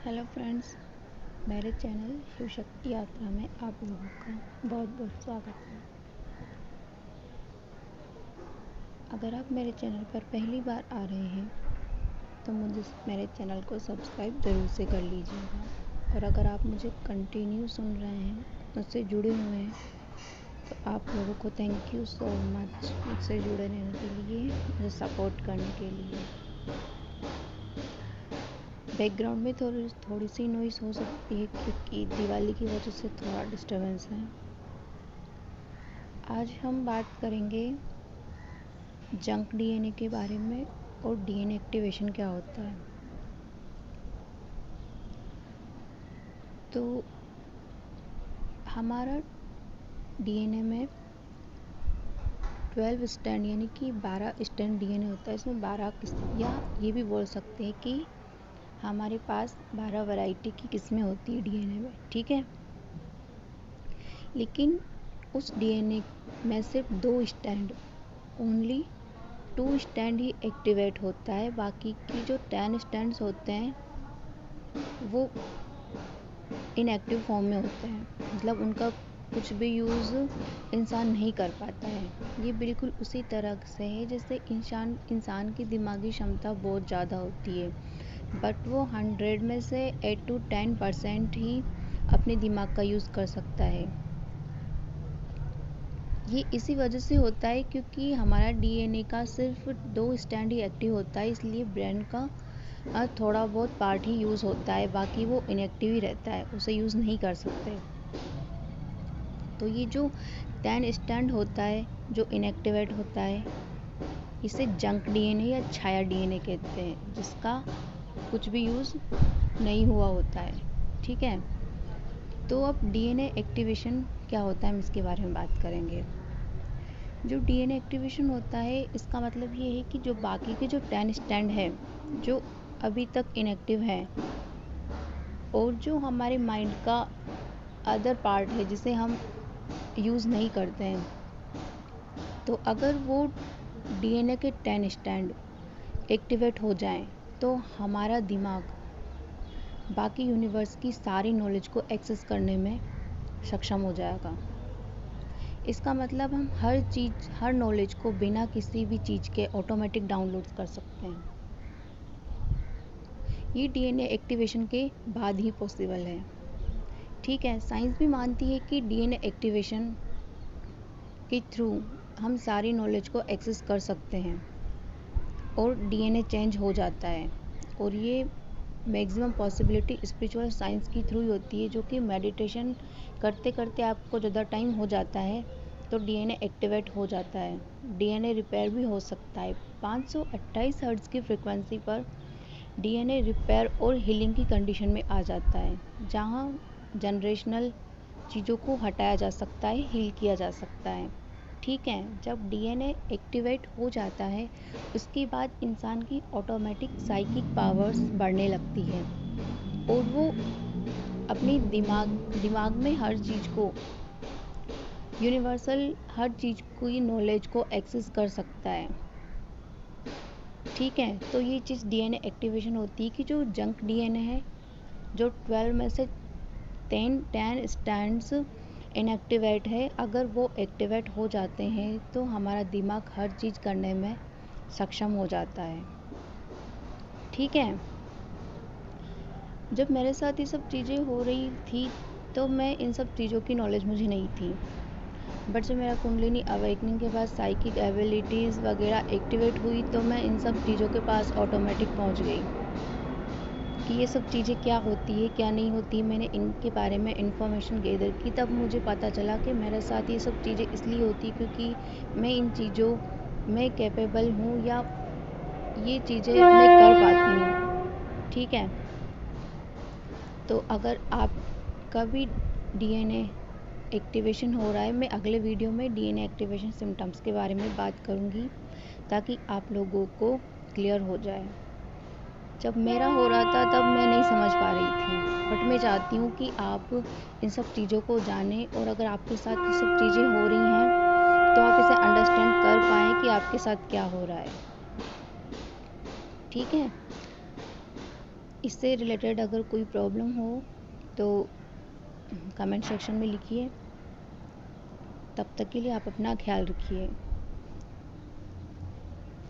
Hello friends, मेरे channel Shiv Shakti यात्रा में आप लोगों का बहुत बहुत स्वागत है। अगर आप मेरे चैनल पर पहली बार आ रहे हैं तो मेरे चैनल को सब्सक्राइब ज़रूर से कर लीजिएगा, और अगर आप मुझे कंटिन्यू सुन रहे हैं, मुझसे जुड़े हुए हैं, तो आप लोगों को थैंक यू सो मच मुझसे जुड़े रहने के लिए, मुझे सपोर्ट करने के लिए। बैकग्राउंड में थोड़ी सी नॉइज़ हो सकती है क्योंकि दिवाली की वजह से थोड़ा डिस्टर्बेंस है। आज हम बात करेंगे जंक डीएनए के बारे में और डीएनए एक्टिवेशन क्या होता है। तो हमारा डीएनए में 12 स्टैंड यानी कि 12 स्टैंड डीएनए होता है। इसमें 12 या ये भी बोल सकते हैं कि हमारे पास 12 वैरायटी की किस्में होती है डीएनए में, ठीक है। लेकिन उस डीएनए में सिर्फ 2 स्टैंड, ओनली 2 स्टैंड ही एक्टिवेट होता है। बाकी की जो 10 स्टैंड्स होते हैं वो इनएक्टिव फॉर्म में होते हैं, मतलब उनका कुछ भी यूज़ इंसान नहीं कर पाता है। ये बिल्कुल उसी तरह से है जैसे इंसान की दिमागी क्षमता बहुत ज़्यादा होती है, बट वो 100 में से 8 to 10% ही अपने दिमाग का यूज़ कर सकता है। ये इसी वजह से होता है क्योंकि हमारा डीएनए का सिर्फ 2 स्टैंड ही एक्टिव होता है, इसलिए ब्रेन का थोड़ा बहुत पार्ट ही यूज़ होता है, बाकी वो इनएक्टिव ही रहता है, उसे यूज़ नहीं कर सकते। तो ये जो 10 स्टैंड होता है जो इनएक्टिवेट होता है, इसे जंक डीएनए या छाया डीएनए कहते हैं, जिसका कुछ भी यूज़ नहीं हुआ होता है, ठीक है। तो अब डीएनए एक्टिवेशन क्या होता है, हम इसके बारे में बात करेंगे। जो डीएनए एक्टिवेशन होता है इसका मतलब ये है कि जो बाकी के जो 10 स्टैंड है जो अभी तक इनएक्टिव है, और जो हमारे माइंड का अदर पार्ट है जिसे हम यूज़ नहीं करते हैं, तो अगर वो डीएनए के 10 स्टैंड एक्टिवेट हो जाएं तो हमारा दिमाग बाकी यूनिवर्स की सारी नॉलेज को एक्सेस करने में सक्षम हो जाएगा। इसका मतलब हम हर नॉलेज को बिना किसी भी चीज़ के ऑटोमेटिक डाउनलोड कर सकते हैं। ये डीएनए एक्टिवेशन के बाद ही पॉसिबल है, ठीक है। साइंस भी मानती है कि डीएनए एक्टिवेशन के थ्रू हम सारी नॉलेज को एक्सेस कर सकते हैं और डीएनए चेंज हो जाता है, और ये मैक्सिमम पॉसिबिलिटी स्पिरिचुअल साइंस की थ्रू ही होती है, जो कि मेडिटेशन करते करते आपको ज़्यादा टाइम हो जाता है तो डीएनए एक्टिवेट हो जाता है। डीएनए रिपेयर भी हो सकता है। 528 हर्ट्ज़ की फ्रिक्वेंसी पर डीएनए रिपेयर और हीलिंग की कंडीशन में आ जाता है, जहां जनरेशनल चीज़ों को हटाया जा सकता है, हील किया जा सकता है, ठीक है। जब डीएनए एक्टिवेट हो जाता है उसके बाद इंसान की ऑटोमेटिक साइकिक पावर्स बढ़ने लगती है, और वो अपनी दिमाग में हर चीज़ को, यूनिवर्सल हर चीज़ की नॉलेज को एक्सेस कर सकता है, ठीक है। तो ये चीज़ डीएनए एक्टिवेशन होती है कि जो जंक डीएनए है, जो 12 में से 10 स्टैंड्स इनएक्टिवेट है, अगर वो एक्टिवेट हो जाते हैं तो हमारा दिमाग हर चीज़ करने में सक्षम हो जाता है, ठीक है। जब मेरे साथ ये सब चीज़ें हो रही थी तो मैं इन सब चीज़ों की नॉलेज मुझे नहीं थी, बट जब मेरा कुंडलिनी अवेकनिंग के बाद साइकिक एबिलिटीज़ वगैरह एक्टिवेट हुई तो मैं इन सब चीज़ों के पास ऑटोमेटिक पहुंच गई कि ये सब चीज़ें क्या होती है क्या नहीं होती। मैंने इनके बारे में इंफॉर्मेशन गैदर की, तब मुझे पता चला कि मेरे साथ ये सब चीज़ें इसलिए होती क्योंकि मैं इन चीज़ों में कैपेबल हूँ, या ये चीज़ें मैं कर पाती हूँ, ठीक है। तो अगर आपका भी डीएनए एक्टिवेशन हो रहा है, मैं अगले वीडियो में डीएनए एक्टिवेशन सिम्टम्स के बारे में बात करूँगी ताकि आप लोगों को क्लियर हो जाए। जब मेरा हो रहा था तब मैं नहीं समझ पा रही थी, बट मैं चाहती हूँ कि आप इन सब चीज़ों को जानें, और अगर आपके साथ ये सब चीज़ें हो रही हैं तो आप इसे अंडरस्टैंड कर पाएँ कि आपके साथ क्या हो रहा है, ठीक है। इससे रिलेटेड अगर कोई प्रॉब्लम हो तो कमेंट सेक्शन में लिखिए। तब तक के लिए आप अपना ख्याल रखिए।